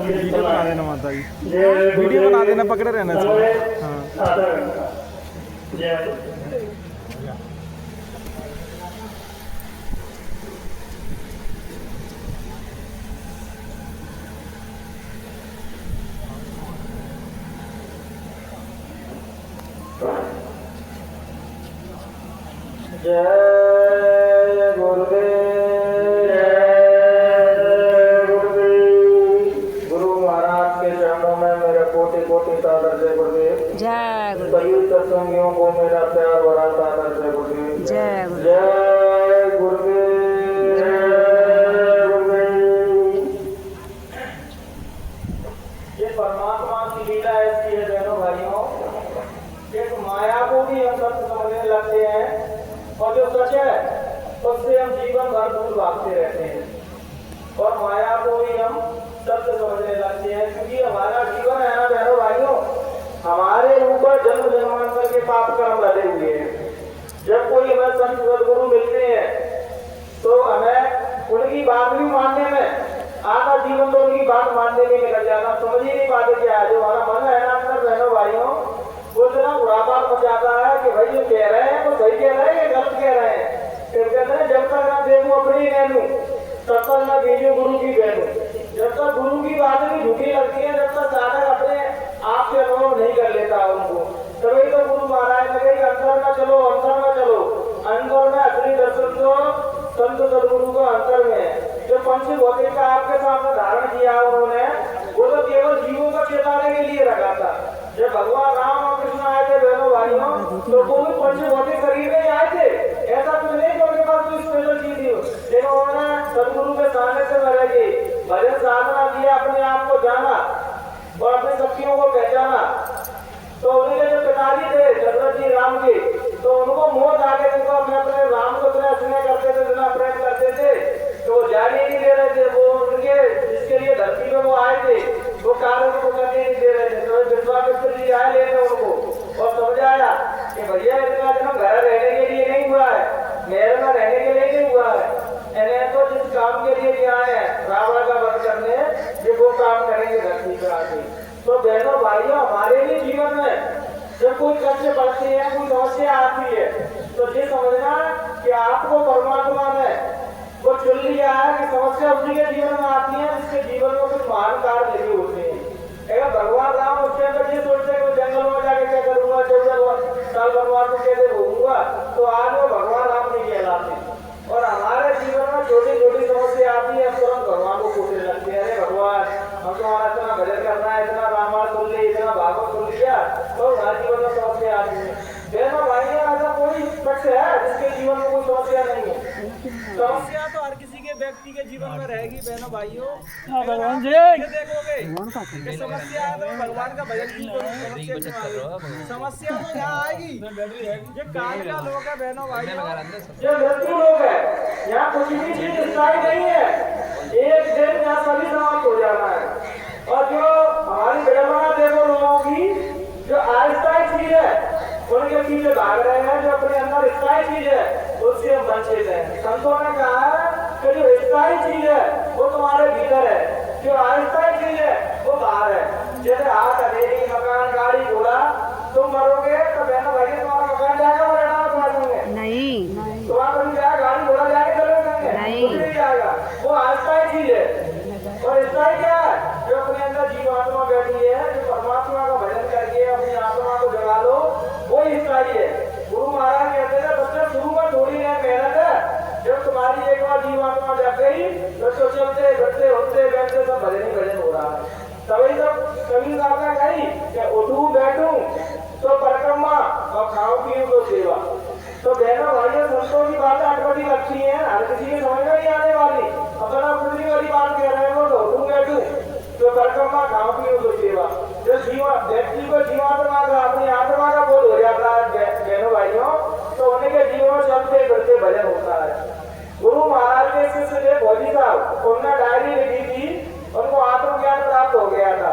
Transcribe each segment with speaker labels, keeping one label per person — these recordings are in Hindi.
Speaker 1: वीडियो बना देना माता जी, वीडियो बना देना, पकड़े रहना चाहिए। हाँ
Speaker 2: जय गुरुदेव, गुरु महाराज के चरणों में मेरा कोटि कोटि सादर जय गुरुदेव।
Speaker 3: जय
Speaker 2: सभी सत्संगियों को मेरा प्यार भरा सादर जय गुरुदेव।
Speaker 3: जय
Speaker 2: जय गुरुदेव, जय गुरुदेव। ये परमात्मा की लीला ऐसी है बहनों भाइयों, एक माया को भी हम सत्य समझने लगते हैं और जो सच है उससे हम जीवन भर दूर भागते रहते हैं और माया को भी हम सत्य समझने लगते हैं, क्योंकि हमारा जीवन है ना बहनों भाइयों, हमारे ऊपर जन्म जन्मांतर के पाप कर्म लदे हुए हैं। जब कोई हमें संत सदगुरु मिलते हैं तो हमें उनकी बात भी मानने में आधा जीवन तो उनकी बात मानने में निकल जाता, समझ ही नहीं पाते क्या है। जो हमारा मन है ना अंदर बहनों भाइयों, वो इतना बुढ़ापा मचाता है कि भाई जो कह रहे हैं वो सही कह रहे हैं या गलत कह रहे हैं। फिर कहते हैं जब तक ना देखूं अपनी नैनू तब तक ना भेजू गुरु की बहनू। जब तक गुरु की बात भी झूठी लगती है, जब तक साधक अपने आप से अनुभव नहीं कर लेता उनको, तभी तो गुरु महाराज ने कही अंदर में चलो, अंदर में चलो। अंदर में असली दर्शन तो संत सदगुरु को अंतर में है। जो पंचभौतिक का आपके सामने धारण किया उन्होंने, वो तो केवल जीवों को चेताने के लिए रखा था। जब भगवान राम और कृष्ण आए थे बहनों भाइयों, तो वो भी पंचभौतिक शरीर में आए थे, ऐसा कुछ नहीं कि उनके पास कोई स्पेशल चीज थी। लेकिन उन्होंने सदगुरु के सानिध्य में रह के भजन साधना किया, अपने आप को जाना और अपनी शक्तियों को पहचाना। तो उनके जो पिताजी थे दशरथ जी राम के, तो उनको मोह आ गया, उनको अपने राम को इतना स्नेह करते थे, इतना प्रेम करते थे, तो वो जाने ही नहीं दे रहे थे। वो उनके जिसके लिए धरती में वो आए थे वो कार्य को करने नहीं दे रहे थे। तो विश्वामित्र जी आए लेने उनको और समझाया कि भैया इतना जन्म घर रहने के लिए नहीं हुआ है, महल में रहने के लिए नहीं हुआ है, इन्हें तो जिस काम के लिए आए हैं रावण का वध करने, ये वो काम करेंगे धरती पर आके। तो बहनों भाइयों, हमारे भी जीवन में जब कोई कष्ट पड़ती है, कोई समस्या आती है, तो ये समझना कि आपको परमात्मा ने वो चुन लिया है कि समस्या उसी के जीवन में आती है जिसके जीवन में कुछ महान कार्य लगे होते हैं। अगर भगवान राम उसके अंदर ये सोचते हैं कि जंगल में जाके क्या करूंगा, 14 साल बनवास में कैसे भोगूंगा, तो आज वो भगवान राम नहीं कहलाते। और हमारे जीवन में छोटी छोटी समस्या आती है, हम तुरंत भगवान को पूछने लगते हैं, अरे भगवान हम तुम्हारा इतना भजन करना है, इतना रामायण सुन लिया, इतना भागवत सुन लिया, तो हमारे जीवन में समस्या आती है। बहनों भाइयों, ऐसा कोई पक्ष है जिसके जीवन में कोई समस्या नहीं है? समस्या तो हर किसी के व्यक्ति के जीवन में रहेगी बहनों भाइयों। भगवान जी देखोगे कि समस्या है तो भगवान का भजन की समस्या तो क्या आएगी? ये काल का लोग है बहनों भाइयों, ये मृत्यु लोग है, यहाँ कुछ भी चीज स्थायी नहीं है, एक दिन यहाँ सभी समाप्त हो जाना है। और जो हमारी विडंबना देखो लोगों की, जो अस्थायी चीज है उनके पीछे भाग रहे हैं, जो अपने अंदर स्थायी चीज है उससे हम वंचित हैं। संतों ने कहा है कि जो स्थायी चीज है वो तुम्हारे भीतर है, जो अस्थायी चीज है वो बाहर है। जैसे हाथ, हथेली, मकान, गाड़ी, घोड़ा, तुम मरोगे तो बहनों भाई तुम्हारा मकान जाएगा और रहना तुम्हारे संगे नहीं, तुम्हारा कभी जाएगा, गाड़ी घोड़ा जाके चले संगे नहीं जाएगा, वो अस्थायी चीज है। और स्थायी क्या है? जो अपने अंदर जीवात्मा बैठी है, जो परमात्मा का भजन करके अपनी आत्मा को जगा लो, वो स्थायी है। गुरु महाराज कहते थे बच्चे शुरू में थोड़ी है मेहनत है, जब तुम्हारी एक बार जीवात्मा जग गई तो चलते फिरते उठते बैठते सब भजन ही भजन हो रहा है। तभी तो कभी साहब ने कही कि उठूं बैठूं तो परिक्रमा और खाऊं पीऊं तो सेवा। तो बहनों भाइयों, संतों की बातें अटपटी लगती है, हर किसी के समझ में नहीं आने वाली। अपना पृथ्वी वाली बात कह रहे हैं वो तो उठूं बैठूं तो परिक्रमा खाऊं पीऊं तो सेवा। जो व्यक्ति को जीवात्मा का अपनी आत्मा का बोध हो जाता है बहनों भाइयों, तो उनके जीवन में चलते फिरते भजन होता है। गुरु महाराज के शिष्य थे भोजी साहब, उन्होंने डायरी लिखी थी, उनको आत्मज्ञान प्राप्त हो गया था।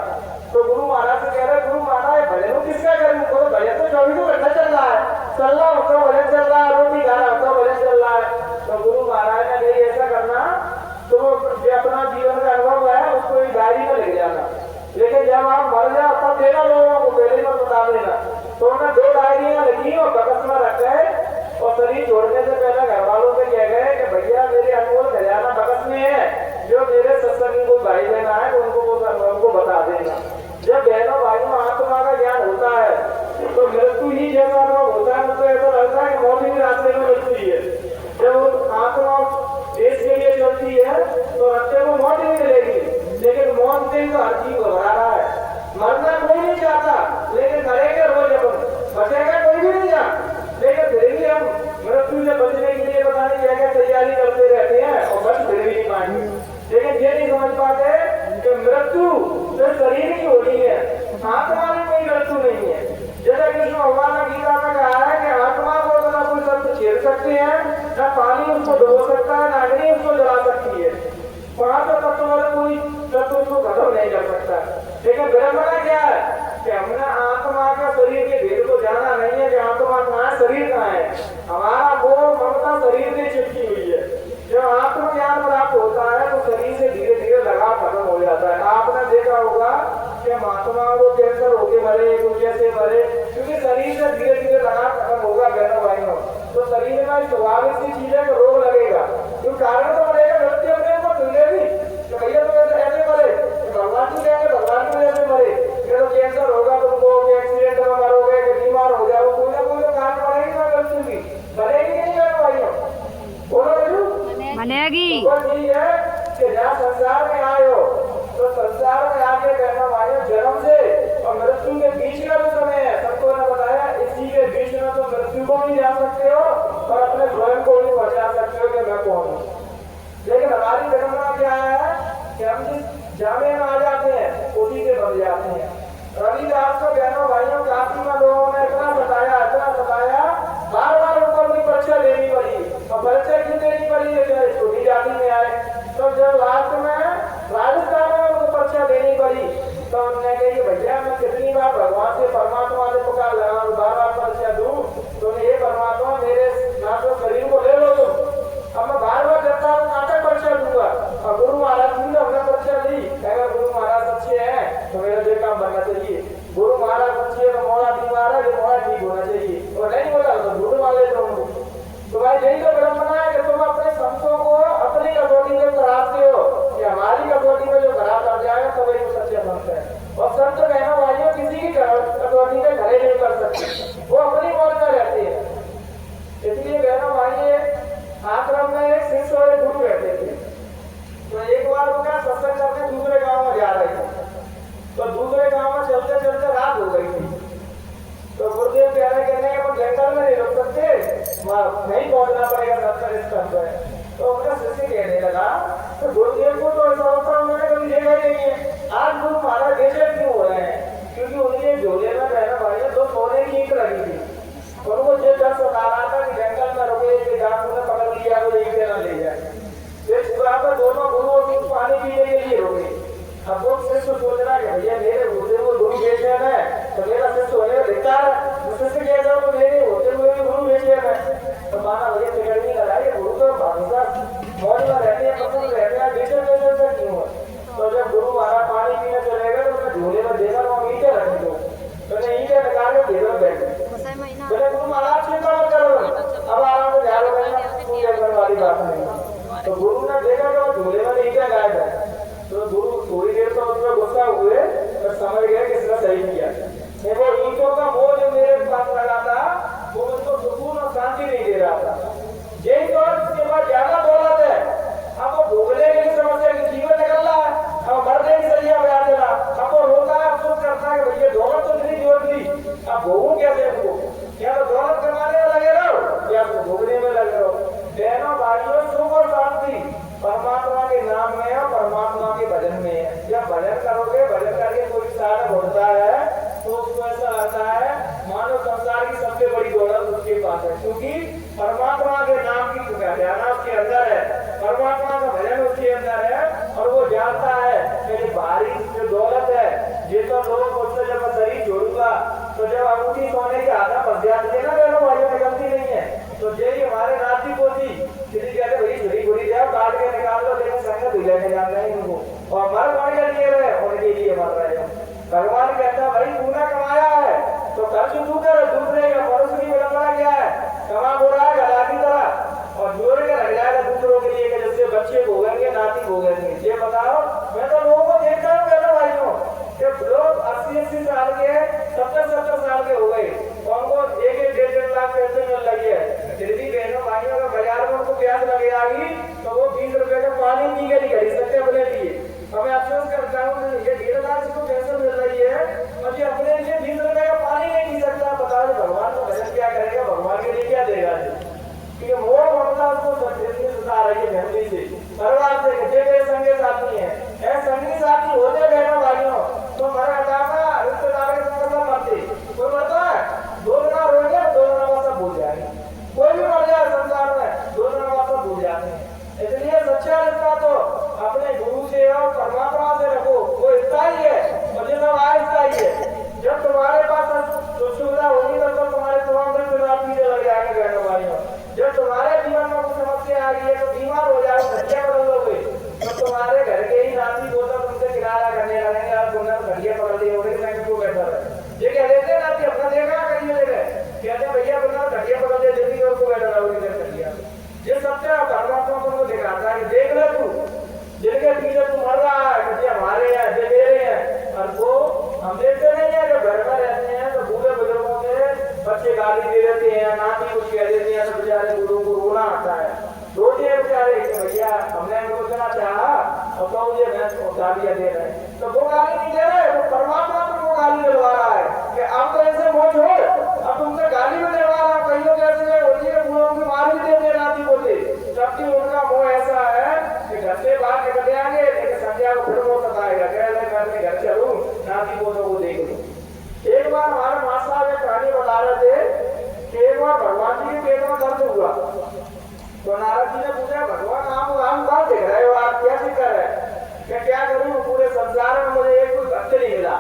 Speaker 2: तो गुरु महाराज से कह रहे गुरु महाराज भजन किसका करूं? तो भजन तो 24 घंटा चल रहा है, चल रहा होता भजन चल रहा है, रोटी खा रहा होता भजन चल रहा है। तो गुरु महाराज ने कही ऐसा करना, तो जो अपना जीवन का अनुभव है उसको एक डायरी में लिख जाना, ही तो हर चीज घबरा रहा है। मरना कोई नहीं चाहता, लेकिन मरेंगे रोज अपन, बचेगा कोई भी नहीं चाहता, लेकिन फिर भी हम मृत्यु से बचने के लिए पता नहीं क्या क्या तैयारी करते रहते हैं और बच फिर भी नहीं पाएंगे। लेकिन ये नहीं समझ पाते कि मृत्यु सिर्फ शरीर की होनी है, आत्मा में कोई मृत्यु नहीं है। जैसे कृष्ण भगवान ने गीता में कहा है कि आत्मा को तो ना कोई शब्द छेड़ सकते हैं, ना पानी उसको डुबो सकता है, ना अग्नि उसको जला सकती है, पांच तत्व वाले कोई तत्व उसको खत्म नहीं कर सकता। लेकिन ब्रह्मणा क्या है कि हमने आत्मा का शरीर के भेद को जाना नहीं है कि आत्मा कहाँ है, शरीर कहाँ है। हमारा वो ममता शरीर से चिपकी हुई है। जब आत्मज्ञान प्राप्त होता है तो शरीर से धीरे धीरे लगाव खत्म हो जाता है। आपने देखा होगा कि महात्माओं को कैंसर होके मरे, कुछ जैसे मरे, क्योंकि शरीर से धीरे धीरे लगाव खत्म होगा। बहनों भाइयों, तो शरीर में स्वाभाविक सी चीजें को रोग लगेगा, क्यों कारण तो मरेगा, मृत्यु अपने को मिलेगी। तो भैया तो ऐसे मरे, भगवान की कहेंगे भगवान की वजह से मरे, तो कैंसर होगा तुमको, एक्सीडेंट में मरोगे, बीमार हो जाओ, कोई ना कोई तो कारण पड़ेगी ना मृत्यु की, बनेगी नहीं बहनों भाइयों, बोलो भैया
Speaker 3: बनेगी।
Speaker 2: तो यही है कि जहाँ संसार में आए हो तो संसार में आके बहनों भाइयों जन्म से और मृत्यु के बीच का जो समय है, सबको ने बताया, इसी के बीच में तो मृत्यु को भी जान सकते हो और अपने स्वयं को भी बचा सकते हो कि मैं कौन हूँ। लेकिन हमारी विडंबना क्या है कि हम जिस जामे में आ जाते हैं उसी से बन जाते हैं। रविदास को बहनों भाइयों काफी में लोगों ने इतना बताया, बार बार उनको अपनी परीक्षा देनी पड़ी। और परीक्षा क्यों देनी पड़ी है, चाहे छोटी जाति में आए, तो जब लास्ट में राजस्थान में उनको परीक्षा देनी पड़ी तो उन्होंने कही भैया मैं कितनी बार भगवान से परमात्मा से पुकार लगा, बार बार परीक्षा दूं, तो ये परमात्मा मेरे ना तो शरीर को ले लो तुम, अब मैं बार बार करता हूँ नाटक परीक्षा दूंगा। और गुरु महाराज ने हमने परीक्षा दी, अगर गुरु महाराज अच्छे हैं तो मेरा जो काम बनना चाहिए, गुरु महाराज अच्छे है तो मोड़ा बीमार है, जो मोड़ा ठीक होना चाहिए, और नहीं बोला तो झूठ मान लेते हो। तो भाई यही तो विडंबना है कि तुम अपने संतों को अपनी कसौटी में कराते हो कि हमारी कसौटी में जो खराब कर जाएगा तो वही तो सच्चे संत है। और संत बहनों भाइयों किसी की कसौटी में खड़े नहीं कर सकते, वो अपनी मौज में रहते हैं। इसलिए बहनों भाई आश्रम में एक शिष्य और एक गुरु रहते थे। तो एक बार वो क्या सत्संग करने दूसरे गांव में जा रहे थे, तो दूसरे गांव में चलते चलते रात हो गई थी। तो गुरुदेव कह रहे हैं अपन जंगल में नहीं रुक सकते, नहीं पहुंचना पड़ेगा सत्संग स्थल पर। तो उनका शिष्य कहने लगा तो गुरुदेव को तो ऐसा होता उन्होंने कभी देखा ही नहीं है, आज गुरु महाराज जैसे क्यों हो रहे हैं, क्योंकि उनके झोले में बहना भाई दो सोने की ईंट लगी थी। उनको ये डर सता रहा था कि जंगल में रुके कि डाकू ने पकड़ लिया तो एक न ले जाए। पर दोनों गुरुओं की पानी पीने के लिए रुके। अब वो शिष्य सोच रहा है भैया मेरे गुरुदेव को गुरु बेच देना है तो मेरा शिष्य होने का धिक्कार है, शिष्य कह रहा तो मेरे होते हुए भी गुरु बेच देना है। तो माना भैया टिकट नहीं लगाए, गुरु तो भरोसा मौज में रहते हैं, पसंद रहते हैं, बेचने क्यों है। तो जब गुरु महाराज पानी पीने चलेगा तो उसने झोले में देगा वहाँ ईंटे रख दो, तो ईंटे निकाल के घेर में बैठ गए। बोले गुरु महाराज चिंता मत करो, अब आराम से ध्यान रखना वाली बात नहीं। तो गुरु ने देखा कि वो झोले में ईंटे गायब है, तो गुरु थोड़ी देर तो उसमें गुस्सा हुए और समझ गए कि इसने सही किया। वो ईंटों का मोह जो मेरे पास लगा था वो मुझको सुकून और शांति नहीं दे रहा था। यही तो इसके बाद ज्यादा दौलत है, अब वो भोगने की समस्या की जीवन निकल रहा है, अब मरने की सरिया बजा दे रहा, अब वो रोता है, अफसोस करता है कि भैया दौलत तो इतनी जोर दी, अब भोगू कैसे उसको, या तो दौलत कमाने में लगे रहो या तो भोगने में लगे रहो। बहनों भाइयों सुख और शांति परमात्मा के नाम में है, परमात्मा के भजन में है। जब भजन करोगे, भजन करके कोई साधक होता है तो उसको ऐसा लगता है मानो संसार की सबसे बड़ी दौलत उसके पास है, क्योंकि परमात्मा के नाम की ध्यान उसके अंदर है, परमात्मा का भजन उसके अंदर है। और वो जानता है कि बाहरी जो दौलत है ये तो लोग मुझसे जब मैं शरीर छोड़ूंगा तो जब अंगूठी सोने के आधा बस जाती है ना बहनों भाइयों में गलती नहीं है। तो यही हमारे नाती पोती किसी कहते भाई छुरी बुरी जाओ काट के निकाल लो, लेकिन संगत धुले में जाते हैं उनको और मर कौन के लिए रहे, उनके लिए मर रहे हैं। भगवान कहता है भाई तूने कमाया है तो खर्च तू कर, दूसरे का मनुष्य की विडंबना क्या है, कमा बोला है गधा की तरह और जोड़ के रख जाएगा दूसरों के लिए, जिससे बच्चे भोगेंगे नाती भोगेंगे। ये बताओ, मैं तो लोगों को देखता हूँ कहना भाइयों कि लोग 80-80 साल के 70-70 साल के हो गए, उनको 1-1 लाख पैसे मिल रही है, फिर भी बहनों भाइयों का बाजार में उनको प्यास लगे आगी तो वो 20 रुपए का पानी पी के नहीं खरीद सकते अपने लिए। हमें अफसोस करता हूँ ये की फोटो को देख लो। एक बार हमारे मास्टर साहब एक कहानी बता रहे थे कि एक बार भगवान जी के पेट में दर्द हुआ, तो नारद जी ने पूछा भगवान आप कहाँ दिख रहे हो, आप क्या फिक्र है? क्या करूं, पूरे संसार में मुझे एक कोई भक्त नहीं मिला।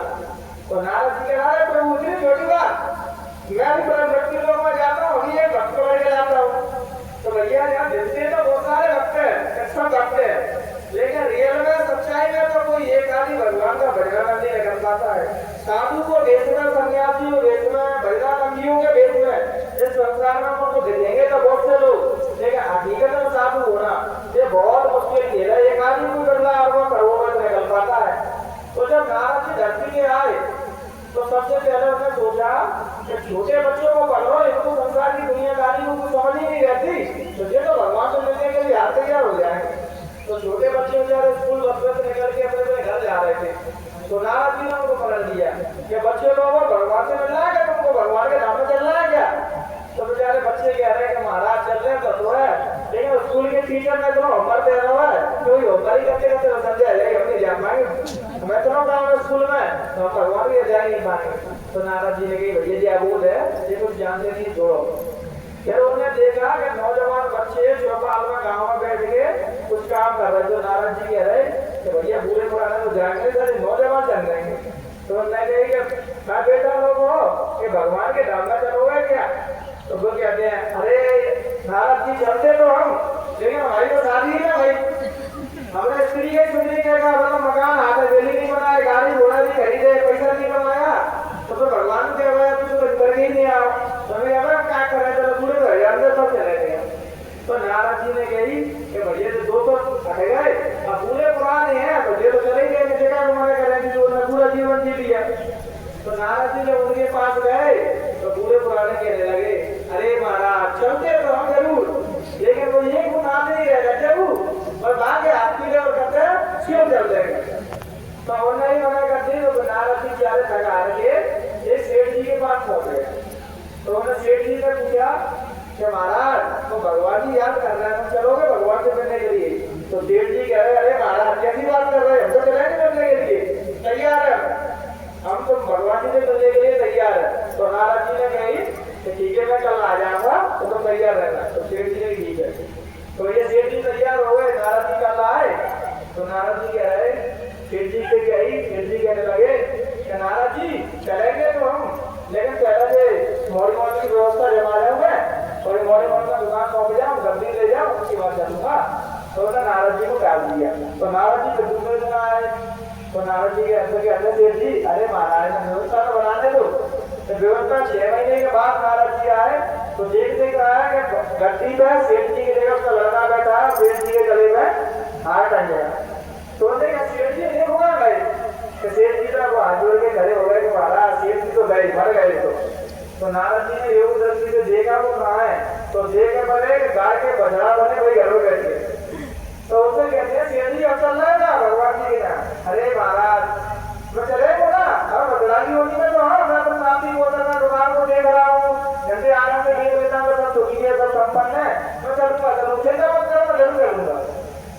Speaker 2: तो नारद जी कह रहा है प्रभु इतनी छोटी बात, मैं भी बड़े भक्ति लोग में जाता हूँ, अभी एक भक्त बन के जाता हूँ। तो भैया यहाँ दिखते तो बहुत सारे भक्त हैं, सब भक्त हैं, लेकिन रियल में सच्चाई में तो कोई एक आदमी भगवान का भजन नहीं कर पाता है। साधु को वेश में, सन्यासी को वेश में, भजनानंदियों के वेश में इस संसार में उनको दिखेंगे तो बहुत से लोग, लेकिन हकीकत में साधु होना ये बहुत मुश्किल खेल है। एक आदमी को करना और वो करोड़ों में निकल पाता है। तो जब नारद जी धरती के आए तो सबसे पहले उसने सोचा कि छोटे बच्चों को पढ़ो, इनको संसार की दुनियादारी को समझ ही नहीं रहती, तो ये तो भगवान से मिलने के लिए हाथ तैयार हो जाएंगे। तो छोटे बच्चे बेचारे स्कूल बस से निकल के अपने घर जा रहे थे, तो नारद जी ने उनको पकड़ लिया कि बच्चे लोगों भगवान से मिलना है, क्या तुमको भगवान के धाम में चलना है क्या? तो बेचारे बच्चे कह रहे हैं कि महाराज चल रहे तो है, लेकिन स्कूल के टीचर ने तो होमवर्क दे रहा है, कोई होमवर्क ही करते करते संजय है हम नहीं जा पाएंगे, मैं चलो गाँव स्कूल में तो भगवान भी जा नहीं पाएंगे। तो नारद जी ने कही भैया जी अबूल है, ये कुछ जानते नहीं, छोड़ो। फिर उन्होंने देखा कि नौजवान बच्चे चौपाल में गाँव में बैठ के कुछ काम कर रहे, जो नारद जी कह रहे कि भैया बूढ़े पुराने तो जाएंगे, सारे नौजवान चल रहे। तो उन्होंने कही कि मैं बेटा लोग हो कि भगवान के धाम में चलोगे क्या? तो वो कहते हैं अरे नारद जी चलते तो हम, लेकिन हमारी तो शादी है ना भाई, हमने स्त्री के छुट्टी का मतलब मकान हाथ बेली नहीं बनाया, गाड़ी घोड़ा नहीं खरीदे, पैसा नहीं कमाया, तो फिर भगवान को कह तू तो करके ही नहीं आओ, तो हमें अब क्या कर रहे थे पूरे घर अंदर सब चले गए। तो नारद जी ने कही कि भैया से दो तो हट गए, अब पूरे पुराने हैं तो ये तो चले गए, जगह घुमाने करेंगे जो उन्होंने पूरा जीवन जी लिया। तो नारद जी जब उनके पास गए तो पूरे पुराने कहने लगे अरे महाराज चलते तो हम जरूर, लेकिन वो ये गुण आते ही रहेगा जरूर, और भागे आपकी लेवल करते क्यों चलते हैं? तो उन्होंने ही मना कर दी। तो नारद जी चारे थका के एक सेठ जी के पास पहुंच गए। तो उन्होंने सेठ जी से पूछा कि महाराज तो भगवान जी याद कर रहे हैं, तुम चलोगे भगवान से मिलने के लिए? तो सेठ जी कह रहे अरे महाराज कैसी बात कर रहे हैं, हम तो चलेंगे मिलने के लिए, तैयार है हम तो भगवान जी से मिलने के लिए तैयार है। तो नारद जी ने कही कि ठीक है मैं कल आ जाऊंगा, तो तुम तैयार रहना। तो सेठ जी ने ठीक है। तो ये सेठ जी तैयार हो गए, नारद जी कल आए। तो नारद जी कह रहे सेठ जी से गई, सेठ जी कहने लगे कि नारद जी चलेंगे तो हम, लेकिन पहले से मोड़ी मोड़ की व्यवस्था जमा जाऊंगा और मोड़ी मोड़ का दुकान सौंप जाऊँ, गद्दी ले जाऊँ, उसके बाद चलूंगा। तो उन्होंने नारद जी को डाल दिया। तो नारद जी दूसरे दिन आए। तो नारद जी के अंदर सेठ जी अरे महाराज ने व्यवस्था तो बनाने दो। तो व्यवस्था 6 महीने के बाद नारद जी आए तो देख रहा है कि गद्दी पे सेठ जी की जगह उसका लड़का बैठा है, सेठ जी के गले में हाथ आ गया। तो सेठ जी नहीं हुआ भाई, तो सेठ जी का वो हाथ जोड़ के खड़े हो गए कि महाराज सेठ जी तो गए, मर गए। तो नारद जी ने योग दृष्टि से देखा वो कहाँ है, तो देखे पड़े कि गाय के बछड़ा बने कोई घर में बैठ गए। तो उसे कहते हैं सेठ जी अब चल रहा है ना भगवान जी के नाम? अरे महाराज मैं चले को ना, अब बदलागी होती है तो हाँ मैं तो नाती बोलता था, दुकान को देख रहा हूँ, जैसे आराम से देख लेता हूँ, सब दुखी है, सब संपन्न है, मैं चलूंगा चलूँ चिंता मत करो मैं जरूर करूंगा।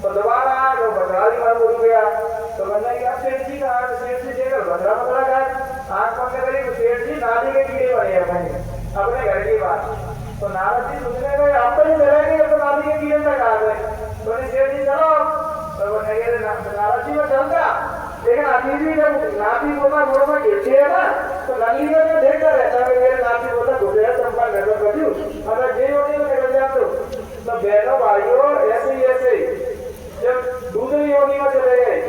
Speaker 2: तो दोबारा तो बदलागी मन बोल गया। तो मैंने कहा सेठ जी कहा, सेठ जी देकर बदला बदला गया, आँख बंद करी तो सेठ जी नाली के कीड़े बने अपने घर की बात। तो नारद जी सोचने गए आप तो नहीं चलेंगे, तो नाली के कीड़े तक आ गए। तो सेठ जी चलो, तो नारद जी में चलता, लेकिन अभी भी जब नाती बोला मोड़ में घेरती है ना, तो नली में जो देखता रहता है मेरे नाती बोला घुसे चंपा घर में बची, अगर ये होती तो निकल जाते। तो बहनों भाइयों ऐसे जब दूसरी योगी में चले गए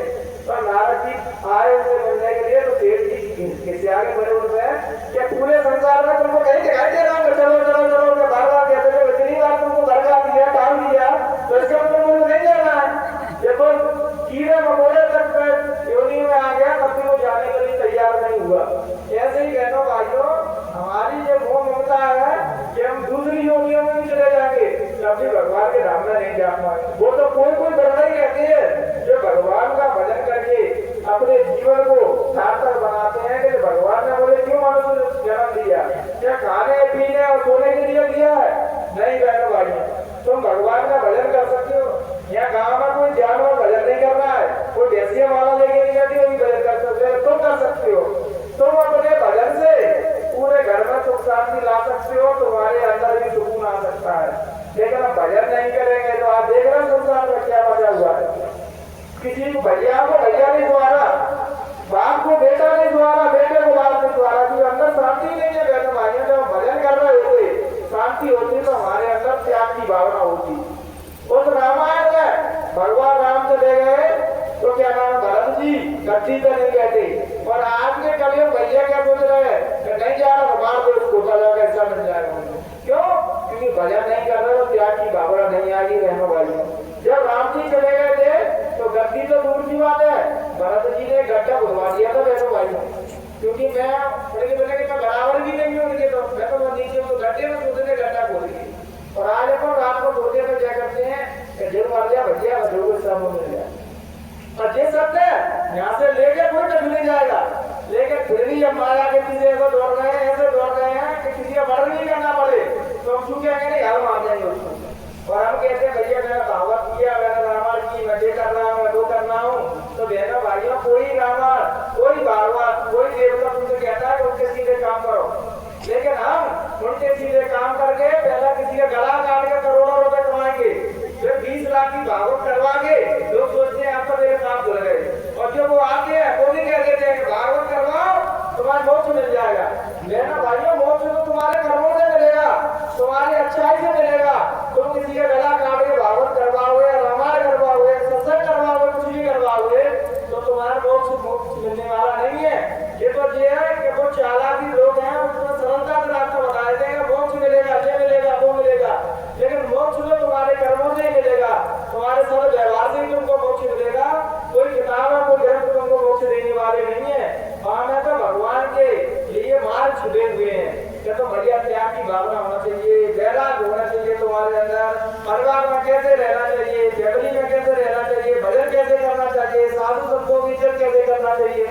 Speaker 2: तो नारद जी आए उनसे मिलने के लिए। तो सेठ जी किसी आगे बड़े उनसे कि पूरे संसार में तुमको कहीं दिखाई दे रहा हूँ, चलो चलो चलो बार बार कहते थे इतनी बार तुमको भड़का दिया टाल दिया, तो इसका मतलब मुझे नहीं जाना है। जब कीड़े मकोड़े तक योनि में आ गया तब भी वो जाने के लिए तैयार नहीं हुआ। ऐसे ही कहना भाइयों हमारी जो मोह ममता है कि हम दूसरी योनियों में भी चले जाएंगे तब भी भगवान के धाम में नहीं जा पाएंगे। वो तो कोई बड़ा ही कहती है जो भगवान का भजन करके अपने जीवन को सार्थक बनाते हैं कि भगवान ने बोले क्यों मनुष्य जन्म दिया, क्या खाने पीने और सोने के लिए दिया है? नहीं बहनों भाइयों, तुम भगवान का भजन कर सकते हो। यहाँ गाँव में कोई जानवर भजन नहीं कर रहा है, कोई भैंसिया वाला लेके नहीं जाती, वही भजन कर सकते हो, तुम कर सकते हो। नहीं कहते। और आज के कलयुग भैया क्या सोच रहे हैं कि नहीं जा रहा बाहर तो उसको जाएगा, ऐसा मिल जाएगा। क्यों? क्योंकि भजन नहीं कर रहे हो, त्याग की भावना नहीं आ गई रहने वाली। जब राम जी चले गए थे तो गद्दी तो दूर की बात है, भरत जी ने गड्ढा खुदवा दिया था रहने वाली। क्योंकि मैं बोले कि मैं बराबर भी नहीं हूँ उनके, तो मैं तो नीचे तो गड्ढे में दूसरे ने गड्ढा खोल दिया। और आज अपन रात को सोते में क्या करते हैं कि दिल मार दिया भैया बदलो सब मिल जाए। और ये सब यहाँ से लेके कोई तक नहीं जाएगा, लेकिन फिर भी हम माया के पीछे ऐसे दौड़ रहे हैं, ऐसे दौड़ रहे हैं कि किसी का मर्डर नहीं करना पड़े तो हम चूके नहीं हाल मार देंगे उसको। और हम कहते हैं भैया मैंने भागवत किया, मैंने रामायण की, मैं ये कर रहा हूँ, मैं वो करना हूँ। तो बहनों भाइयों, कोई रामायण, कोई भागवत, कोई देवता तुमसे कहता है उनके सीधे काम करो, लेकिन हम उनके सीधे काम करके पहला किसी का गला काट के करोड़ों रुपए कमाएंगे, फिर 20 लाख की भागवत करवाएंगे। लोग सोचते हैं आप तो मेरे काम धुल गए, और जब वो आते हैं वो भी कह देते हैं कि भागवत करवाओ तुम्हारे मोक्ष मिल जाएगा। मेरा भाइयों, मोक्ष तो तुम्हारे कर्मों से मिलेगा, तुम्हारी अच्छाई से मिलेगा। तुम किसी का गला काट के भागवत करवाओगे, रामायण करवाओगे, सत्संग करवाओगे, कुछ भी करवाओगे तो तुम्हारा मोक्ष मिलने वाला नहीं है। ये तो ये है कि वो चालाकी लोग हैं, उसमें सरलता से रास्ता बता देते हैं मोक्ष मिलेगा, ये मिलेगा, वो मिलेगा, लेकिन मोक्ष तो तुम्हारे कर्मों से ही मिलेगा, तुम्हारे सब व्यवहार से ही तुमको मोक्ष मिलेगा। कोई किताब है, कोई ग्रंथ तुमको मोक्ष देने वाले नहीं है। हमें तो भगवान के लिए मार्ग छुपे हुए हैं। तो बढ़िया त्याग की भावना होना चाहिए, वैराग होना चाहिए तुम्हारे अंदर, परिवार में कैसे रहना चाहिए, फैमिली में कैसे रहना चाहिए, भजन कैसे करना चाहिए, साधु संतों की इज्जत कैसे करना चाहिए।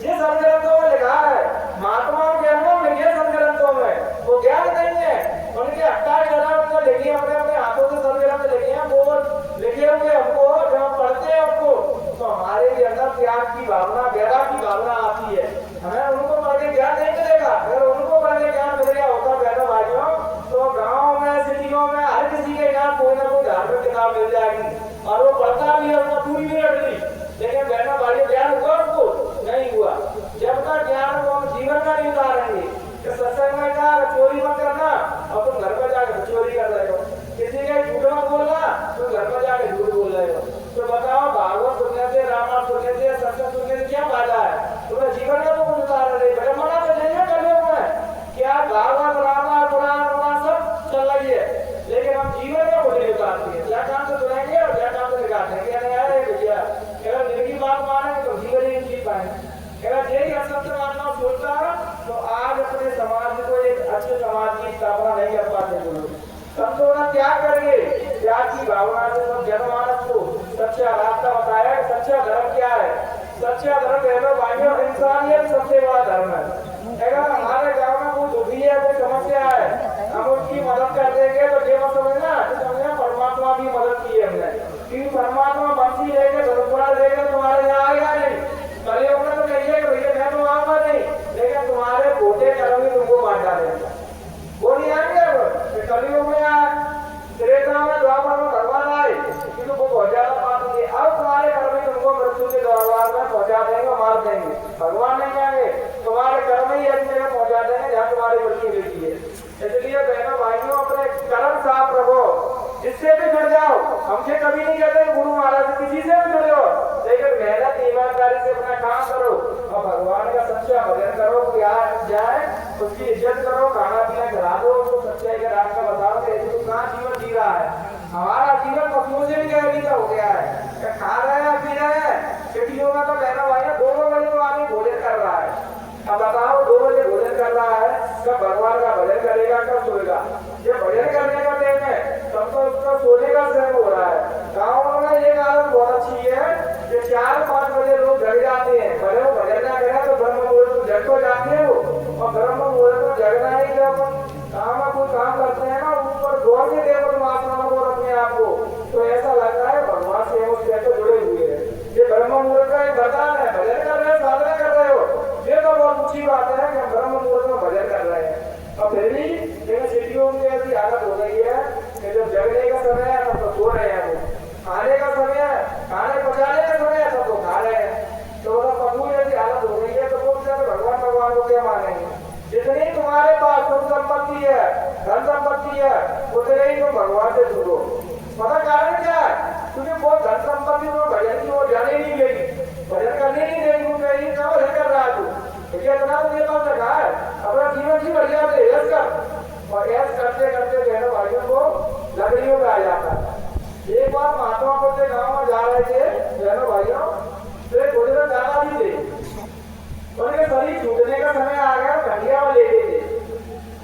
Speaker 2: ये सब ग्रंथों में लिखा है, महात्माओं के अनुभव लिखे सब ग्रंथों में, वो ज्ञान नहीं है उनके 28,000 लिखी, अपने अपने हाथों से सब ग्रंथ लिखे हैं, वो लिखे हुए हमको जब हम पढ़ते हैं उनको तो हमारे भी अंदर त्याग की भावना, वैराग की भावना आती है। हमें उनको पढ़ के ज्ञान नहीं मिलेगा। अगर उनको पढ़ के ज्ञान मिल गया होता बहनों भाइयों तो गाँव में, सिटियों में हर किसी के यहाँ कोई ना कोई धार्मिक किताब मिल जाएगी, और वो पढ़ता भी है, उसको पूरी भी रख ली, लेकिन बहनों भाइयों ज्ञान हुआ उसको नहीं हुआ। जब तक ज्ञान को हम जीवन में नहीं उतारेंगे, सत्संग में क्या चोरी मत करना और तुम घर पर जाकर चोरी कर रहे हो, किसी का झूठ मत बोलना तुम घर पर जाकर झूठ बोल रहे हो, तो बताओ भागवत सुनने से, रामायण सुनने से, सत्संग सुनने से क्या फायदा है? तुम्हें जीवन में तो कुछ उतार रहे ब्रह्मणा तो नहीं कर रहे क्या? भागवत, रामायण, पुराण सब चल रही है, लेकिन हम जीवन में कुछ नहीं उतारते हैं। क्या काम से सुनेंगे और क्या काम से निकालेंगे? कहने यार भैया अगर जिंदगी बात मानेंगे तो जीवन ही जी पाएंगे। अगर यही असत्य मानना सोचता तो आज अपने समाज को एक अच्छे समाज की स्थापना नहीं कर पाते जो लोग। संतों ने त्याग करके, त्याग की भावना से सब जनमानस को सच्चा रास्ता बताया। सच्चा धर्म क्या है? सच्चा धर्म बहनों भाइयों इंसानियत सबसे बड़ा धर्म है। अगर हमारे गाँव में कोई दुखी है, कोई समस्या है, हम उसकी मदद कर देंगे तो ये मत समझना परमात्मा की मदद की है हमने, क्योंकि परमात्मा बंसी लेके धनुषबाण लेकर तुम्हारे यहाँ आएगा नहीं। कलयुग में तो कहिए भैया मैं तो आऊंगा नहीं, लेकिन तुम्हारे खोटे कर्म ही तुमको मार डालेगा। वो नहीं आएंगे कलयुग में त्रेता में द्वापर में भगवान आए कि तुमको बहुत ज्यादा मार देंगे। अब तुम्हारे कर्म ही तुमको मृत्यु के द्वार में पहुंचा देंगे, मार देंगे। भगवान नहीं आएंगे, तुम्हारे कर्म ही ऐसी जगह पहुंचा देंगे जहाँ तुम्हारी मृत्यु लिखी है। इसलिए बहनों भाइयों अपने कर्म साफ रखो, जिससे भी जुड़ जाओ। हमसे कभी नहीं कहते गुरु महाराज से किसी से भी जुड़ जाओ, लेकिन मेहनत ईमानदारी से अपना काम करो और भगवान का सच्चा भजन करो। कोई आ जाए उसकी इज्जत करो, खाना पीना खिला दो, उसको सच्चाई का रास्ता बताओ कि ऐसे कहाँ जीवन जी रहा है। हमारा जीवन पशुओं से भी गहरीता हो गया है, खा रहे हैं पी रहे हैं। सिटियों में तो बहनों भाइयों 2 बजे तो आदमी भोजन कर रहा है। अब बताओ 2 बजे भोजन कर रहा है, कब भगवान का भजन करेगा, कब सोएगा? ये भजन करने का टाइम है, तब तो उसका सोने का समय हो रहा है। गाँव में एक आदत बहुत अच्छी है कि 4-5 बजे लोग जग जाते हैं, भले वो भजन ना करें तो ब्रह्म मुहूर्त को जग तो जाते हैं वो, और ब्रह्म मुहूर्त को जगना ही जब काम में कोई काम करते हैं ना, ऊपर जोर के देखो तुम आत्मा को अपने आप को, तो ऐसा लगता है भगवान से वो कैसे जुड़े हुए हैं। ये ब्रह्म मुहूर्त का एक वरदान है। भजन कर रहे हो, साधना कर रहे हो, ये तो बहुत अच्छी बात है कि हम ब्रह्म मुहूर्त में भजन कर रहे हैं। और फिर भी लेकिन सिटियों में ऐसी हालत हो गई है कि जब जगने का समय है तब तो सो रहे हैं, वो खाने का समय है, खाने पचाने का समय है तब तो खा रहे हैं। तो पशु ऐसी हालत हो गई है तो वो भगवान को क्या मानेंगे? जितनी तुम्हारे पास सुख संपत्ति है, धन संपत्ति है, उतने ही तुम भगवान से जुड़ो। मतलब कारण क्या है? क्योंकि वो धन संपत्ति तो भजन की ओर जाने नहीं देगी, भजन करने नहीं देगी, कहीं क्या कर रहा है तू, क्या इतना मुझे पास रखा है, अपना जीवन जी बढ़िया से यश कर। और यश करते करते बहनों भाइयों को लकड़ियों पे आ जाता है। एक बार महात्मा बुद्ध के गांव में जा रहे थे बहनों भाइयों, तो एक बुजुर्ग दादाजी थे, उनके शरीर छूटने का समय आ गया, खंडिया में ले गए थे।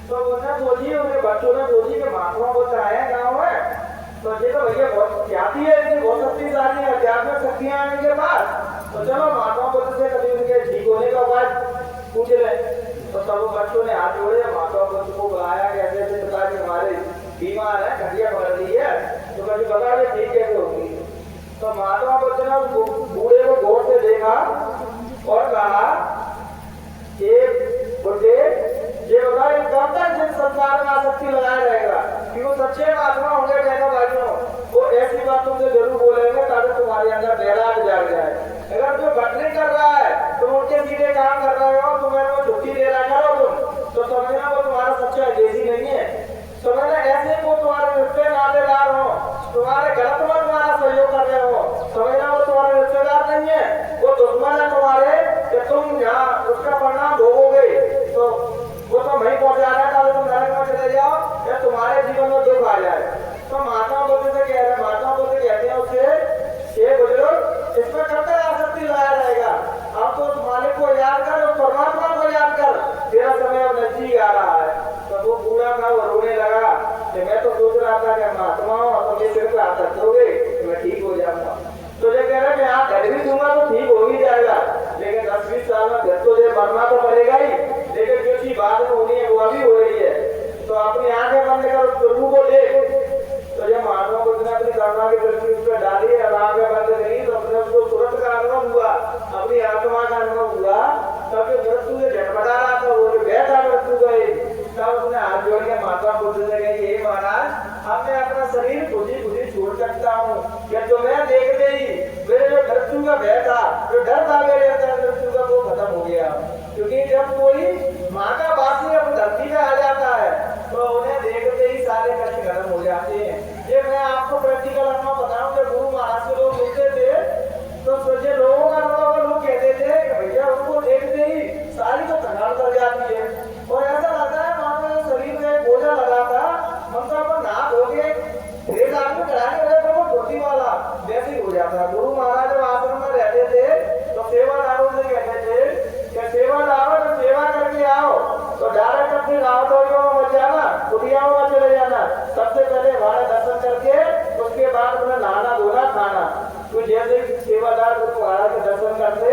Speaker 2: तो उन्हें सोची, उनके बच्चों ने सोची कि महात्मा बुद्ध आए हैं गाँव में, तो ये तो भैया बहुत ख्याति है, इतनी बहुत शक्तिशाली है, आध्यात्मिक शक्तियां हैं इनके पास, तो चलो महात्मा बुद्ध से कभी उनके ठीक होने का उपाय पूछ ले। तो सब बच्चों ने हाथ जोड़े, महात्मा बुद्ध को बुलाया कि ऐसे ऐसे बता कि हमारे बीमार है, खंडिया पकड़ ली है, तो कभी बता ये ठीक कैसे होगी। तो महात्मा बुद्ध ने उस बूढ़े को गौर से देखा और कहा कि बुढ़े ये बता कब तक जिस संसार में आसक्ति लगाए रहेगा, कि वो सच्चे महात्मा होंगे बहनों भाइयों, वो ऐसी बात तुमसे जरूर बोलेंगे ताकि तुम्हारे अंदर बैराग जाग जाए। अगर जो भटनी कर रहा है तुम उनके सीधे काम कर रहे हो, तुम्हें वो छुट्टी दे रहा करो तुम, तो समझना वो तुम्हारा सच्चा देसी नहीं है। समझना ऐसे वो तुम्हारे रिश्ते नातेदार हो, तुम्हारे गलत में तुम्हारा सहयोग कर रहे हो, समझना वो तुम्हारे रिश्तेदार नहीं है, वो दुश्मन है तुम्हारे, कि तुम यहाँ उसका परिणाम भोगोगे तो वो तो वहीं पहुंचा रहा था, तुम नरक में चले जाओ या तुम्हारे जीवन में दुख आ जाए। तो महात्मा बुद्ध से कह रहे, महात्मा बुद्ध कहते हैं उससे, ये बुजुर्ग इसमें कब तक आसक्ति लगाया रहेगा, अब तो उस मालिक को याद कर, उस परमात्मा को याद कर, तेरा समय अब नजदीक आ रहा है। तो वो बूढ़ा था, वो रोने लगा कि मैं तो सोच रहा था कि महात्मा हो तुम ये सिर्फ आसक्त दोगे तो मैं ठीक हो जाऊंगा। तो ये कह रहे कि हाँ घर भी दूंगा तो ठीक हो ही जाएगा, लेकिन 10-20 साल में घर तो मरना तो पड़ेगा ही, लेकिन जो चीज बाद में होनी है वो अभी हो रही है। तो अपनी आंखें बंद कर उस प्रभु को देख। तो जब महात्मा बुद्ध ने अपनी करुणा की दृष्टि उस पर डाली, अब आंखें बंद करी, तो अपने उसको तुरंत का अनुभव हुआ, अपनी आत्मा का अनुभव हुआ। तब जो मृत्यु से झटपटा रहा था, वो जो बैठा मृत्यु गई, तब उसने हाथ जोड़ के महात्मा बुद्ध से कही, हे महाराज अब मैं अपना शरीर खुद ही छोड़ सकता हूँ, क्या तुम्हें देखते ही मेरे जो मृत्यु का भय था, जो डर था मेरे अंदर मृत्यु का, वो खत्म हो गया। क्योंकि जब कोई माँ का वासी अपनी धरती में आ जाता है तो उन्हें देखते ही सारे कष्ट खत्म हो जाते हैं। ये मैं आपको प्रैक्टिकल अनुभव बताऊं, जब गुरु महाराज से लोग मिलते थे तो सोचे लोगों का अनुभव, लोग कहते थे कि भैया उनको देखते ही सारी तो थकान कर जाती है, और ऐसा लगता है मानो शरीर में बोझा लगा था, हम तो अपन नाक हो गए रेत आदमी चढ़ाने वाले तो वो धोती वाला वैसे ही हो जाता। गुरु महाराज जब आश्रम में रहते थे तो सेवादारों से कहते थे कि सेवादारों जब सेवा करके आओ तो डायरेक्ट अपनी रावतों में जाना, कुटियाओं में चले जाना, सबसे पहले हमारे दर्शन करके उसके बाद अपना नहाना धोना खाना। तो जैसे सेवादार गुरु महाराज के दर्शन करते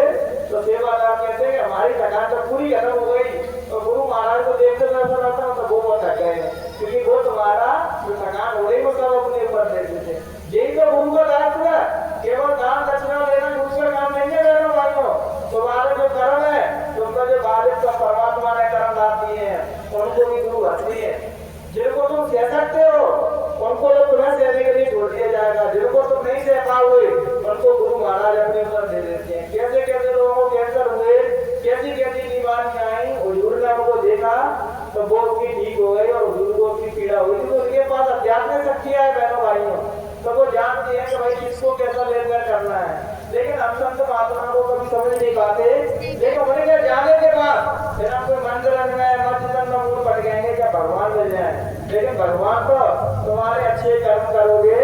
Speaker 2: तो सेवादार कहते हैं हमारी थकान तो पूरी खत्म हो गई, तो गुरु महाराज को देखते दर्शन आता तो वो बहुत थक गए, क्योंकि वो तुम्हारा जो थकान हो रही वो सब अपने ऊपर देते थे। यही तो गुरु का दायित्व है, केवल दान दक्षिणा लेना दूसरा काम नहीं है बहनों भाइयों। तुम्हारे जो कर्म है, तुमका जो बालिक का परमात्मा ने कर्म दान दिए हैं, उनको भी गुरु हंसती है। जिनको तुम सह सकते हो उनको तो तुम्हें सहने के लिए छोड़ दिया जाएगा, जिनको तुम नहीं सह पाओगे उनको गुरु महाराज अपने ऊपर दे देते हैं। कैसे कैसे लोगों को कैंसर हुए, कैसी कैसी बीमारियां आई, हुजूर ने हमको देखा तो वो उसकी ठीक हो गई, और हुजूर को उसकी पीड़ा हुई थी, तो उनके पास अध्यात्मिक शक्तियां है बहनों भाइयों, तो वो जानते हैं कि भाई किसको कैसा लेकर करना है। लेकिन हम संत महात्मा को कभी समझ नहीं पाते, लेकिन उन्हें जाने के बाद फिर हम कोई मंदिर में मस्जिद में मुंह पट गएंगे क्या भगवान मिल जाए, लेकिन भगवान तो तुम्हारे अच्छे कर्म करोगे,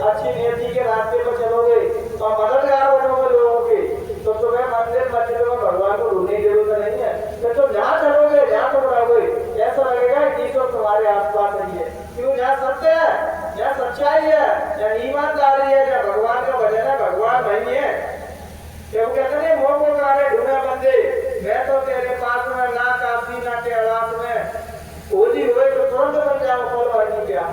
Speaker 2: अच्छी नियति के रास्ते पर चलोगे और मददगार बनोगे लोगों के, तो तुम्हें मंदिर मस्जिद में भगवान को ढूंढने की जरूरत नहीं है। फिर तुम जहाँ चलोगे, जहाँ तुम रहोगे, ऐसा लगेगा कि ईश्वर तुम्हारे आसपास नहीं है। क्यों? जहाँ सत्य है, जहाँ सच्चाई है, जहाँ ईमानदारी है, जहाँ भगवान का भजन है, भगवान नहीं है। क्यों कहते हैं मोह को तारे ढूंढे बंदे, मैं तो तेरे पास में ना काशी ना कैलाश में, खोजी हुए तो तुरंत बन जाओ फल वाली क्या।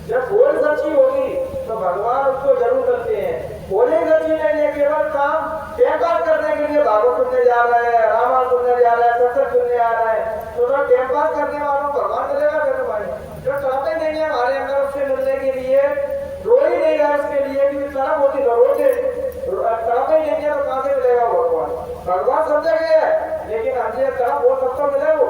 Speaker 2: जब बोल सच्ची होगी तो भगवान उसको जरूर करते हैं। बोले सच्ची नहीं है, केवल काम टाइम पास करने के लिए भागवत सुनने जा रहे हैं, रामायण सुनने जा रहे हैं, सत्संग सुनने आ रहे हैं, तो टाइम पास करने वालों को भगवान मिलेगा फिर भाई। जो चाहते नहीं है हमारे अंदर उससे मिलने के लिए, रो ही नहीं रहा उसके लिए, क्योंकि तरफ होती तो रोते, तरफ ही नहीं है तो कहाँ से मिलेगा भगवान। भगवान सब जगह है, लेकिन हमसे तरफ वो सबको मिले, वो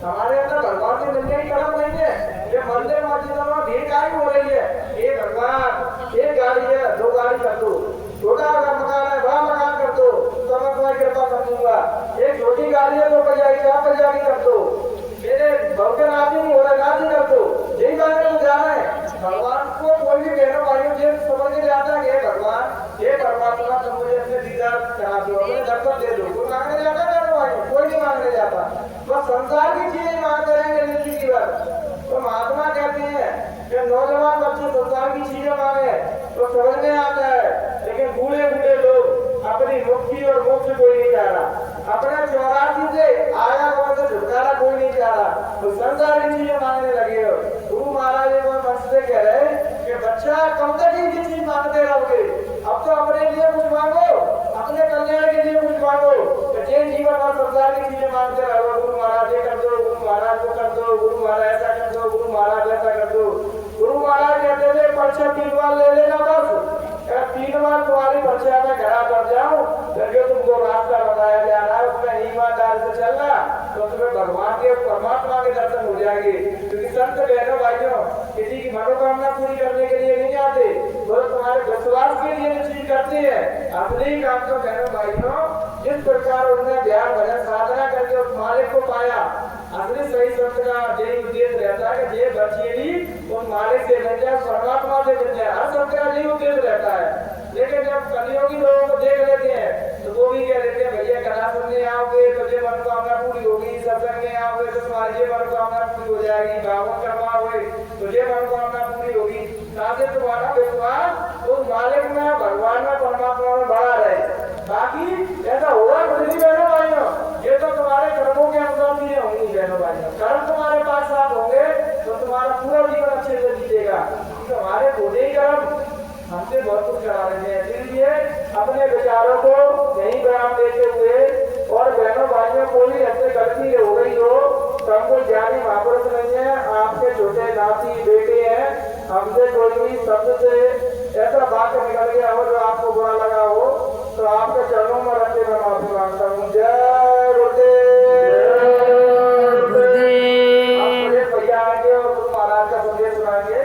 Speaker 2: हमारे अंदर भगवान से मिलने की तरफ नहीं है। ये मंदिर मस्जिदों में भीड़ का ही हो रही है, ये भगवान एक गाड़ी है, 2 गाड़ी कर दो, छोटा अगर मकान है बड़ा मकान कर दो, तो मैं तुम्हारी कृपा दूंगा। एक छोटी गाड़ी है 2 पहिया की 4 पहिया की कर दो, मेरे भवके नाती नहीं हो रहा, नाती कर दो, यही मांगने को जाना है। भगवान को कोई भी बहनों भाइयों से समझ के जाता है कि भगवान हे परमात्मा तुम मुझे अपने दीदार करा दो, अपने दर्शन दे दो। कोई मांगने जाता है बहनों भाइयों? कोई नहीं मांगने जाता। बस संसार की चीजें मांगते रहेंगे जिंदगी की बार। तो महात्मा कहते हैं कि नौजवान बच्चे संसार की चीजें मांगे तो समझ में आता है, लेकिन बूढ़े बूढ़े लोग अपनी मुक्ति और मोक्ष कोई नहीं चाह रहा, अपने 84 से आया वहां से छुटकारा कोई नहीं चाह रहा, तो संसार की चीजें मांगने लगे हो। गुरु महाराज एक बार मंच से कह रहे कि बच्चा कब तक इनकी चीज मांगते रहोगे, अब तो अपने लिए कुछ मांगो, अपने कल्याण के लिए कुछ मांगो। जिन जीवन और संसार की चीजें मांगते रहो, गुरु महाराज ये कर दो, गुरु महाराज को कर दो, गुरु महाराज ऐसा कर दो, गुरु महाराज ऐसा कर दो। गुरु महाराज कहते थे परीक्षा 3 बार ले लेना, बस 3 बार तुम्हारी परीक्षा में खड़ा कर जाऊं, फिर तुमको रास्ता बताया जा रहा है उसमें ईमानदार से चलना, तो तुम्हें भगवान के परमात्मा के दर्शन हो जाएंगे। क्योंकि संत बहनों भाइयों किसी की मनोकामना पूरी करने के लिए नहीं आते, वो तुम्हारे विश्वास के लिए जो चीज करते हैं अपने ही काम को। बहनों भाइयों जिस प्रकार उन्होंने ध्यान भजन साधना करके उस मालिक को पाया, असली सही संत का यही उद्देश्य रहता है कि ये बच्चे भी उस मालिक से मिल जाए, परमात्मा से मिल जाए। हर संत का यही उद्देश्य रहता है। लेकिन जब कलियोगी लोगों को देख लेते हैं तो वो भी कह देते हैं भैया कथा सुनने आओगे तो ये मनोकामना पूरी होगी, सत्संग में आओगे तो तुम्हारी ये मनोकामना पूरी हो जाएगी, भागवत करवाओगे तो ये मनोकामना पूरी होगी। ताकि तुम्हारा विश्वास उस मालिक में, भगवान में, परमात्मा में बढ़ा रहे। बाकी ऐसा होगा कुछ नहीं बहनों भाइयों, ये तो तुम्हारे कर्मों के अनुसार चीजें होंगी बहनों भाइयों। कर्म तुम्हारे पास साफ होंगे तो तुम्हारा पूरा जीवन अच्छे से बीतेगा। तुम्हारे खुदे ही कर्म हमसे बहुत कुछ करा रहे हैं, इसलिए अपने विचारों को यही बयान देते हुए, और बहनों भाइयों कोई ऐसे गलती हो गई हो तो हमको ज्ञानी महापुरुष नहीं है, आपके छोटे नाती बेटे हैं, हमसे कोई भी शब्द से ऐसा बात निकल गया हो जो आपको बुरा लगा हो तो आपके चरणों में रख के मैं माफी मांगता हूँ। जय गुरुदेव। आप बड़े भैया आएंगे और गुरु महाराज का संदेश सुनाएंगे।